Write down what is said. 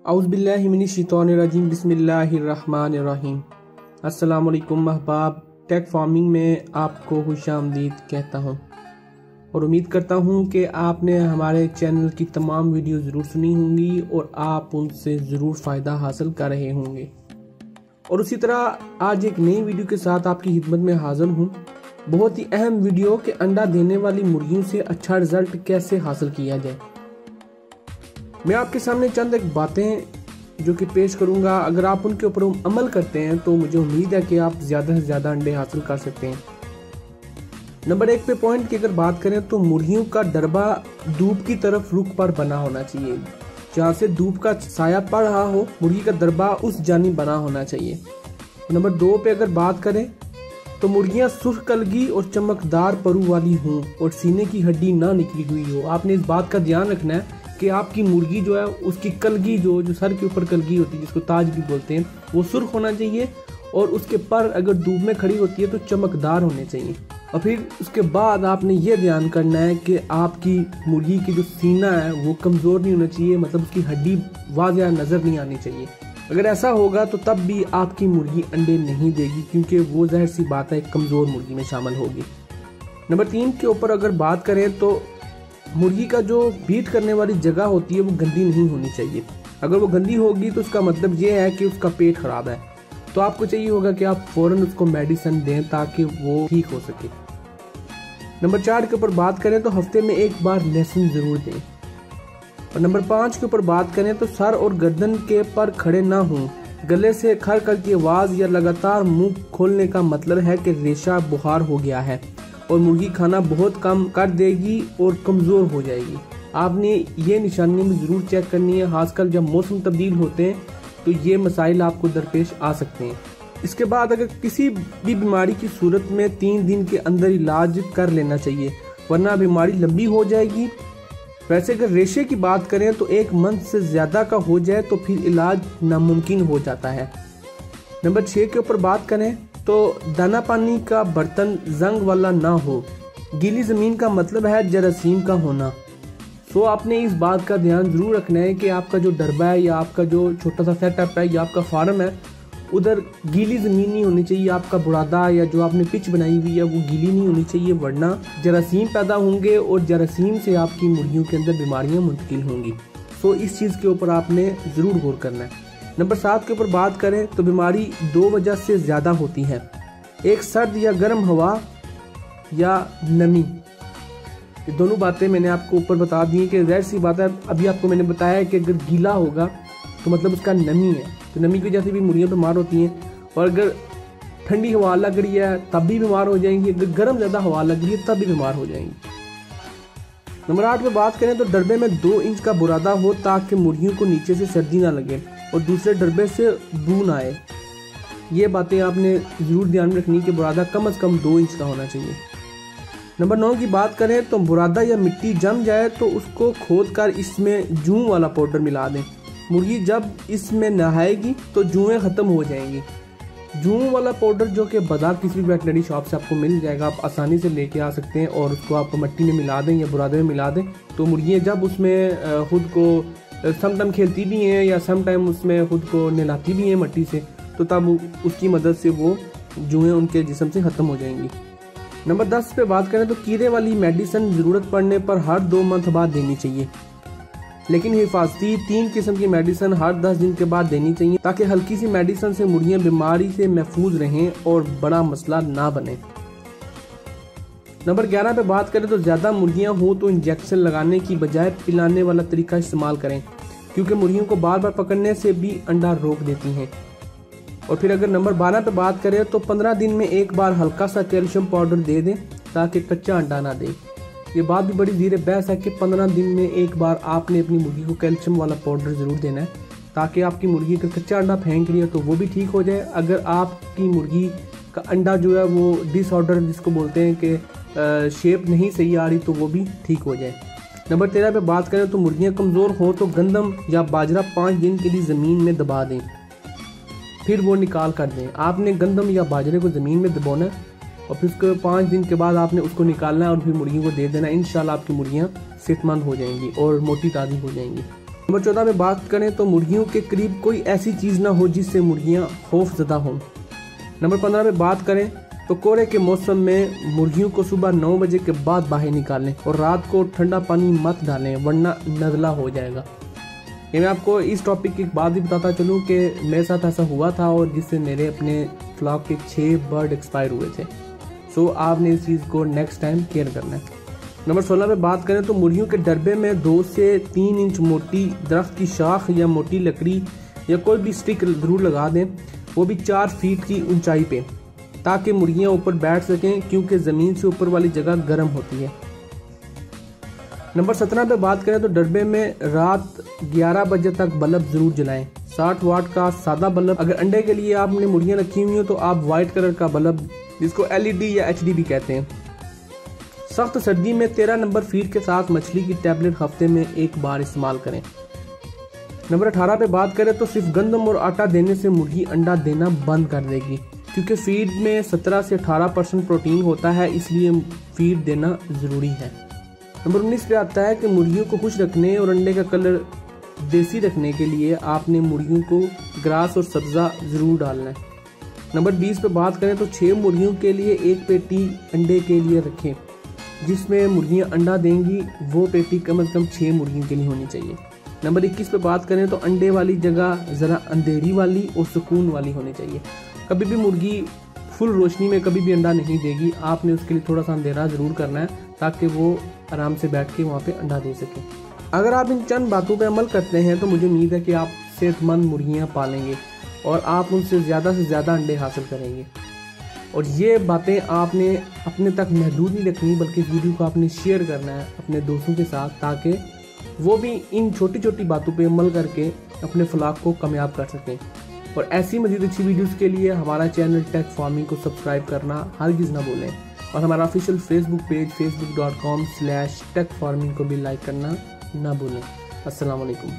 औज़ुबिल्लाहि मिनश्शैतानिर्रजीम बिस्मिल्लाहिर्रहमानिर्रहीम। अस्सलाम वालेकुम अहबाब, टेक फार्मिंग में आपको खुशामदीद कहता हूँ और उम्मीद करता हूँ कि आपने हमारे चैनल की तमाम वीडियो ज़रूर सुनी होंगी और आप उनसे ज़रूर फ़ायदा हासिल कर रहे होंगे। और उसी तरह आज एक नई वीडियो के साथ आपकी खिदमत में हाजिर हूँ। बहुत ही अहम वीडियो कि अंडा देने वाली मुर्गियों से अच्छा रिजल्ट कैसे हासिल किया जाए। मैं आपके सामने चंद एक बातें जो कि पेश करूंगा, अगर आप उनके ऊपर अमल करते हैं तो मुझे उम्मीद है कि आप ज़्यादा से ज़्यादा अंडे हासिल कर सकते हैं। नंबर 1 पे पॉइंट की अगर बात करें तो मुर्गियों का डरबा धूप की तरफ रुख पर बना होना चाहिए। जहाँ से धूप का साया पड़ रहा हो, मुर्गी का दरबा उस जानिब बना होना चाहिए। नंबर 2 पे अगर बात करें तो मुर्गियाँ सुर्ख कलगी और चमकदार परू वाली हों और सीने की हड्डी ना निकली हुई हो। आपने इस बात का ध्यान रखना है कि आपकी मुर्गी जो है उसकी कलगी जो सर के ऊपर कलगी होती है, जिसको ताज भी बोलते हैं, वो सुर्ख होना चाहिए और उसके पर अगर धूप में खड़ी होती है तो चमकदार होने चाहिए। और फिर उसके बाद आपने ये ध्यान करना है कि आपकी मुर्गी की जो सीना है वो कमज़ोर नहीं होना चाहिए, मतलब उसकी हड्डी वाज़ेह नज़र नहीं आनी चाहिए। अगर ऐसा होगा तो तब भी आपकी मुर्गी अंडे नहीं देगी, क्योंकि वो ज़ाहिर सी बात है कमज़ोर मुर्गी में शामिल होगी। नंबर 3 के ऊपर अगर बात करें तो मुर्गी का जो ब्रीड करने वाली जगह होती है वो गंदी नहीं होनी चाहिए। अगर वो गंदी होगी तो उसका मतलब ये है कि उसका पेट खराब है, तो आपको चाहिए होगा कि आप फौरन उसको मेडिसिन दें ताकि वो ठीक हो सके। नंबर 4 के ऊपर बात करें तो हफ्ते में एक बार लहसुन जरूर दें। और नंबर 5 के ऊपर बात करें तो सर और गर्दन के पर खड़े ना हों। गले से खर खर की आवाज़ या लगातार मुंह खोलने का मतलब है कि रेशा बुखार हो गया है और मुर्गी खाना बहुत कम कर देगी और कमज़ोर हो जाएगी। आपने ये निशानियां भी ज़रूर चेक करनी है, खासकर जब मौसम तब्दील होते हैं तो ये मसाइल आपको दरपेश आ सकते हैं। इसके बाद अगर किसी भी बीमारी की सूरत में 3 दिन के अंदर इलाज कर लेना चाहिए, वरना बीमारी लंबी हो जाएगी। वैसे अगर रेशे की बात करें तो 1 मंथ से ज़्यादा का हो जाए तो फिर इलाज नामुमकिन हो जाता है। नंबर 6 के ऊपर बात करें तो दाना पानी का बर्तन जंग वाला ना हो। गीली ज़मीन का मतलब है जरासीम का होना। तो आपने इस बात का ध्यान ज़रूर रखना है कि आपका जो डरबा है या आपका जो छोटा सा सेटअप है या आपका फार्म है, उधर गीली ज़मीन नहीं होनी चाहिए। आपका बुरादा या जो आपने पिच बनाई हुई है वो गीली नहीं होनी चाहिए, वरना जरासीम पैदा होंगे और जरासीम से आपकी मुर्गियों के अंदर बीमारियाँ मुंतकिल होंगी। तो इस चीज़ के ऊपर आपने ज़रूर गौर करना है। नंबर 7 के ऊपर बात करें तो बीमारी 2 वजह से ज़्यादा होती है। एक सर्द या गर्म हवा या नमी। ये दोनों बातें मैंने आपको ऊपर बता दी कि ज़ाहिर सी बात है, अभी आपको मैंने बताया कि अगर गीला होगा तो मतलब उसका नमी है, तो नमी की वजह से भी मुर्गियाँ बीमार होती हैं। और अगर ठंडी हवा लग रही है तब भी बीमार हो जाएंगी, अगर गर्म ज़्यादा हवा लग रही है तब भी बीमार हो जाएंगी। नंबर 8 पे बात करें तो डरबे में 2 इंच का बुरादा हो ताकि मुर्गियों को नीचे से सर्दी ना लगे और दूसरे डरबे से बू ना आए। ये बातें आपने ज़रूर ध्यान रखनी कि बुरादा कम से कम 2 इंच का होना चाहिए। नंबर 9 की बात करें तो बुरादा या मिट्टी जम जाए तो उसको खोद कर इसमें जूं वाला पाउडर मिला दें। मुर्गी जब इसमें नहाएगी तो जुएँ ख़त्म हो जाएंगी। जूं वाला पाउडर जो कि बाजार किसी भी वेटनरी शॉप से आपको मिल जाएगा, आप आसानी से लेके आ सकते हैं और उसको आप मिट्टी में मिला दें या बुरादे में मिला दें। तो मुर्गियाँ जब उसमें खुद को सम टाइम खेलती भी हैं या सम टाइम उसमें खुद को नहलाती भी हैं मट्टी से, तो तब उसकी मदद से वो जुएँ उनके जिस्म से ख़त्म हो जाएंगी। नंबर 10 पे बात करें तो कीड़े वाली मेडिसिन ज़रूरत पड़ने पर हर 2 मंथ बाद देनी चाहिए, लेकिन हिफाजती 3 किस्म की मेडिसिन हर 10 दिन के बाद देनी चाहिए ताकि हल्की सी मेडिसिन से मुर्गियाँ बीमारी से महफूज रहें और बड़ा मसला ना बने। नंबर 11 पे बात करें तो ज़्यादा मुर्गियाँ हो तो इंजेक्शन लगाने की बजाय पिलाने वाला तरीका इस्तेमाल करें, क्योंकि मुर्गियों को बार बार पकड़ने से भी अंडा रोक देती हैं। और फिर अगर नंबर 12 पे बात करें तो 15 दिन में एक बार हल्का सा कैल्शियम पाउडर दे दें ताकि कच्चा अंडा ना दे। ये बात भी बड़ी ज़ीरे बहस है कि 15 दिन में एक बार आपने अपनी मुर्गी को कैल्शियम वाला पाउडर ज़रूर देना है ताकि आपकी मुर्गी का कच्चा अंडा फेंक रही है तो वो भी ठीक हो जाए। अगर आपकी मुर्गी का अंडा जो है वो डिसऑर्डर जिसको बोलते हैं कि शेप नहीं सही आ रही तो वो भी ठीक हो जाए। नंबर 13 पे बात करें तो मुर्गियाँ कमज़ोर हो तो गंदम या बाजरा 5 दिन के लिए ज़मीन में दबा दें, फिर वो निकाल कर दें। आपने गंदम या बाजरे को ज़मीन में दबाना है और फिर उसके 5 दिन के बाद आपने उसको निकालना है और फिर मुर्गियों को दे देना। इंशाल्लाह आपकी मुर्गियाँ सेहतमंद हो जाएंगी और मोटी ताज़ी हो जाएंगी। नंबर 14 पे बात करें तो मुर्गियों के करीब कोई ऐसी चीज़ ना हो जिससे मुर्गियाँ खौफजदा हों। नंबर 15 पे बात करें तो कोहरे के मौसम में मुर्गियों को सुबह 9 बजे के बाद बाहर निकालें और रात को ठंडा पानी मत डालें वरना नज़ला हो जाएगा। ये मैं आपको इस टॉपिक की एक बात भी बताता चलूँ कि मेरे साथ ऐसा हुआ था और जिससे मेरे अपने फ्लॉक के 6 बर्ड एक्सपायर हुए थे। सो आपने इस चीज़ को नेक्स्ट टाइम केयर करना है। नंबर 16 पे बात करें तो मुर्गियों के डरबे में 2 से 3 इंच मोटी दरख्त की शाख या मोटी लकड़ी या कोई भी स्टिक ज़रूर लगा दें, वो भी 4 फीट की ऊंचाई पे, ताकि मुर्गियां ऊपर बैठ सकें क्योंकि ज़मीन से ऊपर वाली जगह गर्म होती है। नंबर 17 पे बात करें तो डरबे में रात 11 बजे तक बल्ब ज़रूर जलाएं। 60 वाट का सादा बल्ब। अगर अंडे के लिए आपने मुर्गियां रखी हुई हो तो आप वाइट कलर का बल्ब, जिसको LED या HD भी कहते हैं। सख्त सर्दी में 13 नंबर फीड के साथ मछली की टैबलेट हफ्ते में 1 बार इस्तेमाल करें। नंबर 18 पे बात करें तो सिर्फ गंदम और आटा देने से मुर्गी अंडा देना बंद कर देगी, क्योंकि फीड में 17 से 18% प्रोटीन होता है, इसलिए फीड देना ज़रूरी है। नंबर 19 पे आता है कि मुर्गियों को खुश रखने और अंडे का कलर देसी रखने के लिए आपने मुर्गियों को ग्रास और सब्ज़ा ज़रूर डालना है। नंबर 20 पे बात करें तो 6 मुर्गियों के लिए 1 पेटी अंडे के लिए रखें। जिसमें मुर्गियां अंडा देंगी वो पेटी कम से कम 6 मुर्गियों के लिए होनी चाहिए। नंबर 21 पे बात करें तो अंडे वाली जगह ज़रा अंधेरी वाली और सुकून वाली होनी चाहिए। कभी भी मुर्गी फुल रोशनी में कभी भी अंडा नहीं देगी, आपने उसके लिए थोड़ा सा अंधेरा ज़रूर करना है ताकि वो आराम से बैठ के वहाँ पे अंडा दे सके। अगर आप इन चंद बातों पे अमल करते हैं तो मुझे उम्मीद है कि आप सेहतमंद मुर्गियाँ पालेंगे और आप उनसे ज़्यादा से ज़्यादा अंडे हासिल करेंगे। और ये बातें आपने अपने तक महदूद नहीं रखनी, बल्कि इस वीडियो को आपने शेयर करना है अपने दोस्तों के साथ, ताकि वो भी इन छोटी छोटी बातों पे अमल करके अपने फ्लॉक को कामयाब कर सकें। और ऐसी मज़ीद अच्छी वीडियोस के लिए हमारा चैनल टेक फार्मिंग को सब्सक्राइब करना हरगिज़ ना भूलें और हमारा ऑफिशियल फेसबुक पेज facebook.com/techfarming को भी लाइक करना ना भूलें। अस्सलाम वालेकुम।